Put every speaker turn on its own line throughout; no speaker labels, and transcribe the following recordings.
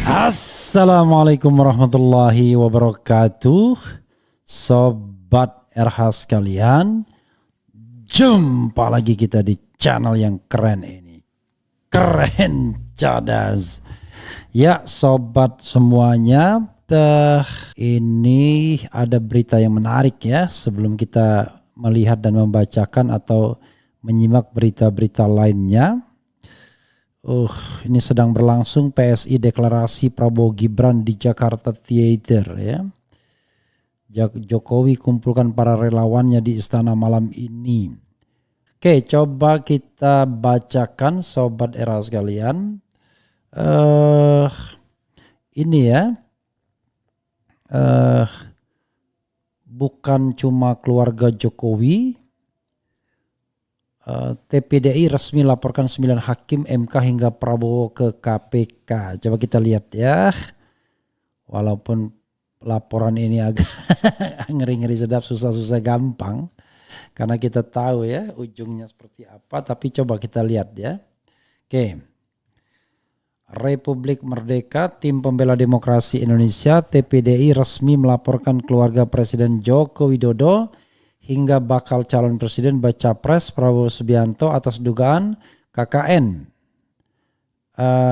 Assalamualaikum warahmatullahi wabarakatuh. Sobat RH sekalian, jumpa lagi kita di channel yang keren ini. Keren cadas. Ya sobat semuanya, ini ada berita yang menarik ya. Sebelum kita melihat dan membacakan atau menyimak berita-berita lainnya. Ini sedang berlangsung PSI deklarasi Prabowo Gibran di Jakarta Theater ya. Jokowi kumpulkan para relawannya di istana malam ini. Oke, coba kita bacakan sobat era sekalian. Ini ya. Bukan cuma keluarga Jokowi. TPDI resmi laporkan 9 hakim MK hingga Prabowo ke KPK. Coba kita lihat ya. Walaupun laporan ini agak ngeri-ngeri sedap, susah-susah gampang. Karena kita tahu ya ujungnya seperti apa. Tapi coba kita lihat ya. Oke. Republik Merdeka, Tim Pembela Demokrasi Indonesia, TPDI resmi melaporkan keluarga Presiden Joko Widodo hingga bakal calon presiden baca pres Prabowo Subianto atas dugaan KKN,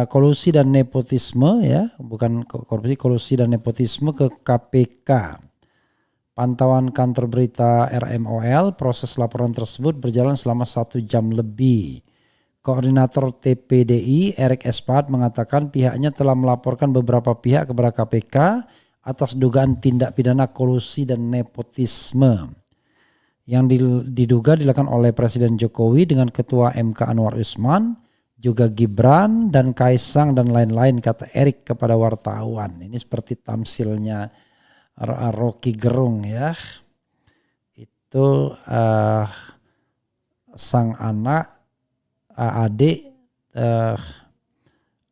kolusi dan nepotisme ya, bukan korupsi, kolusi dan nepotisme ke KPK. Pantauan kantor berita RMOL, proses laporan tersebut berjalan selama 1 jam lebih. Koordinator TPDI Erik Espat mengatakan pihaknya telah melaporkan beberapa pihak kepada KPK atas dugaan tindak pidana kolusi dan nepotisme yang diduga dilakukan oleh Presiden Jokowi dengan Ketua MK Anwar Usman, juga Gibran dan Kaisang dan lain-lain, kata Erik kepada wartawan. Ini seperti tamsilnya Rocky Gerung ya. Itu sang anak, adik,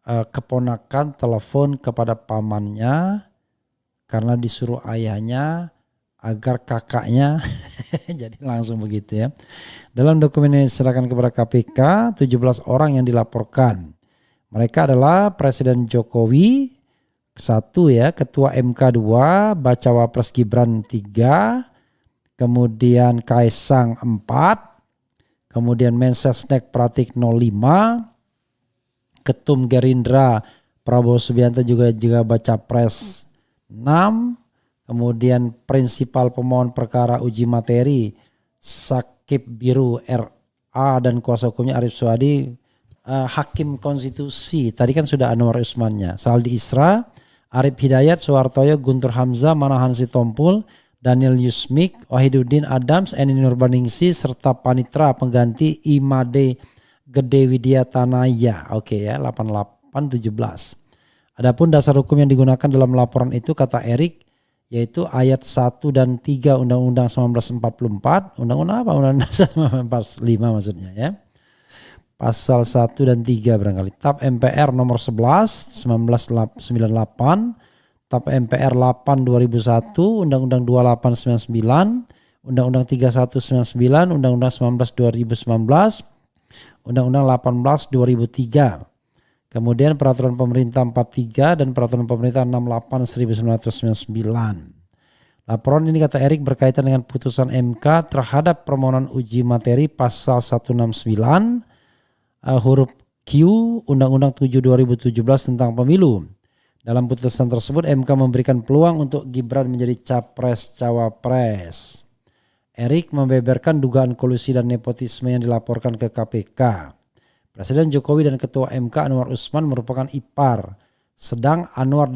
keponakan telepon kepada pamannya karena disuruh ayahnya agar kakaknya jadi langsung begitu ya. Dalam dokumen yang diserahkan kepada KPK, 17 orang yang dilaporkan. Mereka adalah Presiden Jokowi 1 ya, Ketua MK 2, Bacawa Pres Gibran 3, kemudian Kaisang 4, kemudian Mensesnek Pratik 05, Ketum Gerindra Prabowo Subianto juga baca pres 6, kemudian prinsipal pemohon perkara uji materi Sakib Biru RA dan kuasa hukumnya Arif Suhadi, hakim konstitusi. Tadi kan sudah Anwar Usmannya. Saldi Isra, Arif Hidayat, Soehartoyo, Guntur Hamzah, Manahan Sitompul, Daniel Yusmik, Wahiduddin Adams, Eni Nurbaningsi, serta panitra pengganti Imade Gede Widya Tanaya. Oke ya, 8817. Adapun dasar hukum yang digunakan dalam laporan itu, kata Erik, yaitu ayat 1 dan 3 Undang-Undang 1944, Undang-Undang apa? Undang-Undang 1945 maksudnya ya. Pasal 1 dan 3 barangkali. TAP MPR nomor 11 1998, TAP MPR 8 2001, Undang-Undang 2899, Undang-Undang 3199, Undang-Undang 19 2019, Undang-Undang 18 2003. Kemudian Peraturan Pemerintah 43 dan Peraturan Pemerintah 68 1999. Laporan ini, kata Erik, berkaitan dengan putusan MK terhadap permohonan uji materi pasal 169 huruf Q Undang-Undang 7 2017 tentang pemilu. Dalam putusan tersebut MK memberikan peluang untuk Gibran menjadi capres-cawapres. Erik membeberkan dugaan kolusi dan nepotisme yang dilaporkan ke KPK. Presiden Jokowi dan Ketua MK Anwar Usman merupakan ipar, sedang Anwar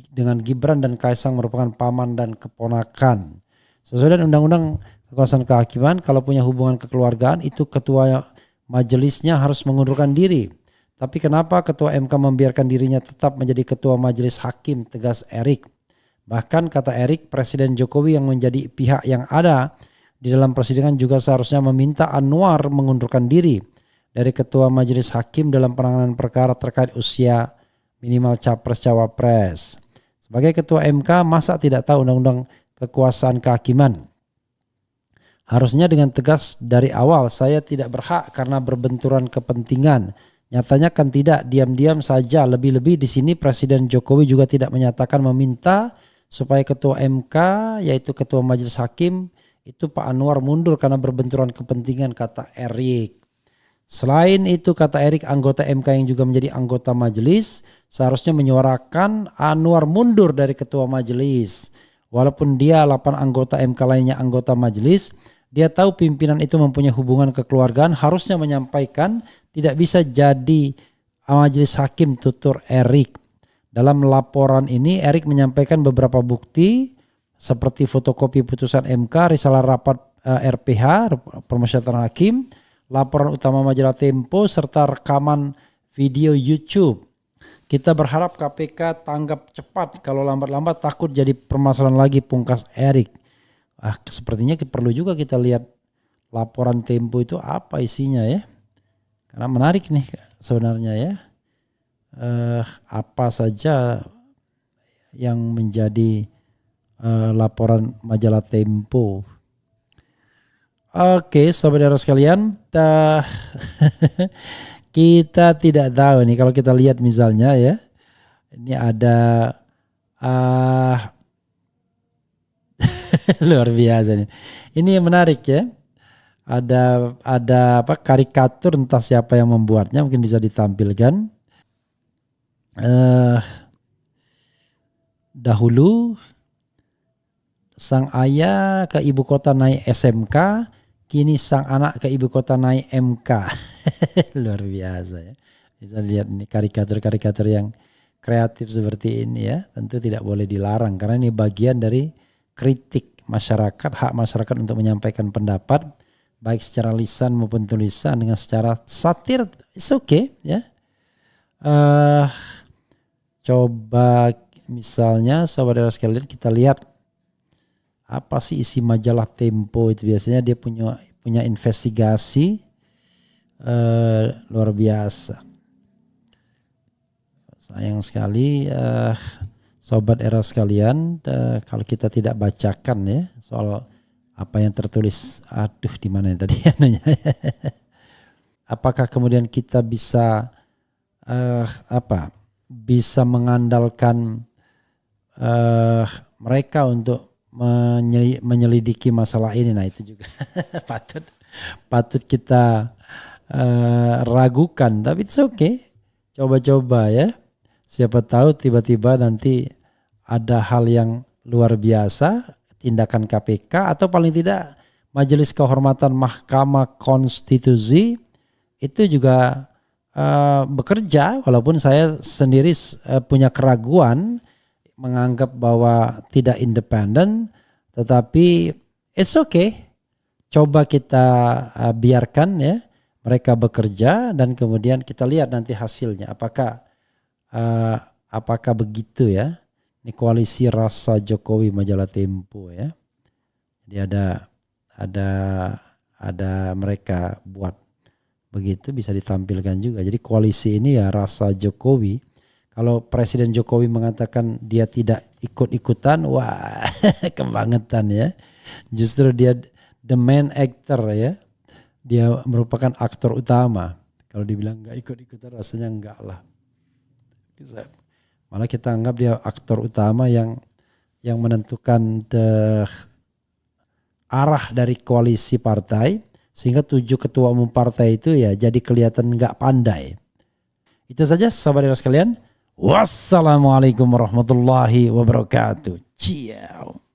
dengan Gibran dan Kaisang merupakan paman dan keponakan. Sesuai dengan Undang-Undang Kekuasaan Kehakiman, kalau punya hubungan kekeluargaan itu ketua majelisnya harus mengundurkan diri. Tapi kenapa Ketua MK membiarkan dirinya tetap menjadi Ketua Majelis Hakim, tegas Erik. Bahkan kata Erik, Presiden Jokowi yang menjadi pihak yang ada di dalam persidangan juga seharusnya meminta Anwar mengundurkan diri dari Ketua Majelis Hakim dalam penanganan perkara terkait usia minimal capres-cawapres. Sebagai Ketua MK, masa tidak tahu Undang-Undang Kekuasaan Kehakiman? Harusnya dengan tegas dari awal, saya tidak berhak karena berbenturan kepentingan. Nyatanya kan tidak, diam-diam saja. Lebih-lebih di sini Presiden Jokowi juga tidak menyatakan meminta supaya Ketua MK yaitu Ketua Majelis Hakim itu Pak Anwar mundur karena berbenturan kepentingan, kata Erik. Selain itu, kata Erik, anggota MK yang juga menjadi anggota majelis seharusnya menyuarakan Anwar mundur dari Ketua Majelis. Walaupun dia 8 anggota MK lainnya anggota majelis, dia tahu pimpinan itu mempunyai hubungan kekeluargaan, harusnya menyampaikan, tidak bisa jadi majelis hakim, tutur Erik. Dalam laporan ini Erik menyampaikan beberapa bukti seperti fotokopi putusan MK, risalah rapat RPH, permusyawaratan hakim, laporan utama majalah Tempo, serta rekaman video YouTube. Kita berharap KPK tanggap cepat, kalau lambat-lambat takut jadi permasalahan lagi, pungkas Erik. Sepertinya perlu juga kita lihat laporan Tempo itu apa isinya ya. Karena menarik nih sebenarnya ya. Apa saja yang menjadi laporan majalah Tempo. Oke, saudara sekalian, kita tidak tahu nih kalau kita lihat misalnya ya. Ini ada luar biasa nih. Ini yang menarik ya. Ada karikatur, entah siapa yang membuatnya, mungkin bisa ditampilkan. Dahulu sang ayah ke ibu kota naik SMK, kini sang anak ke ibu kota naik MK. Luar biasa ya. Bisa lihat nih karikatur-karikatur yang kreatif seperti ini ya. Tentu tidak boleh dilarang karena ini bagian dari kritik masyarakat, hak masyarakat untuk menyampaikan pendapat baik secara lisan maupun tulisan dengan secara satir. It's okay ya. Coba misalnya saudara sekalian kita lihat apa sih isi majalah Tempo itu. Biasanya dia punya investigasi luar biasa. Sayang sekali sobat era sekalian, kalau kita tidak bacakan ya soal apa yang tertulis, di mana tadi nanya. Apakah kemudian kita bisa bisa mengandalkan mereka untuk menyelidiki masalah ini? Nah itu juga patut kita ragukan, tapi it's okay. Coba-coba ya. Siapa tahu tiba-tiba nanti ada hal yang luar biasa, tindakan KPK atau paling tidak Majelis Kehormatan Mahkamah Konstitusi itu juga bekerja, walaupun saya sendiri punya keraguan menganggap bahwa tidak independen, tetapi it's okay. Coba kita biarkan ya mereka bekerja dan kemudian kita lihat nanti hasilnya apakah begitu ya. Ini koalisi rasa Jokowi majalah Tempo ya. Jadi ada mereka buat begitu, bisa ditampilkan juga. Jadi koalisi ini ya rasa Jokowi. Kalau Presiden Jokowi mengatakan dia tidak ikut-ikutan, wah kebangetan ya. Justru dia the main actor ya. Dia merupakan aktor utama. Kalau dibilang nggak ikut-ikutan rasanya enggak lah. Malah kita anggap dia aktor utama yang menentukan arah dari koalisi partai, sehingga 7 ketua umum partai itu ya jadi kelihatan nggak pandai. Itu saja sahabat sekalian. Wassalamualaikum warahmatullahi wabarakatuh. Ciao.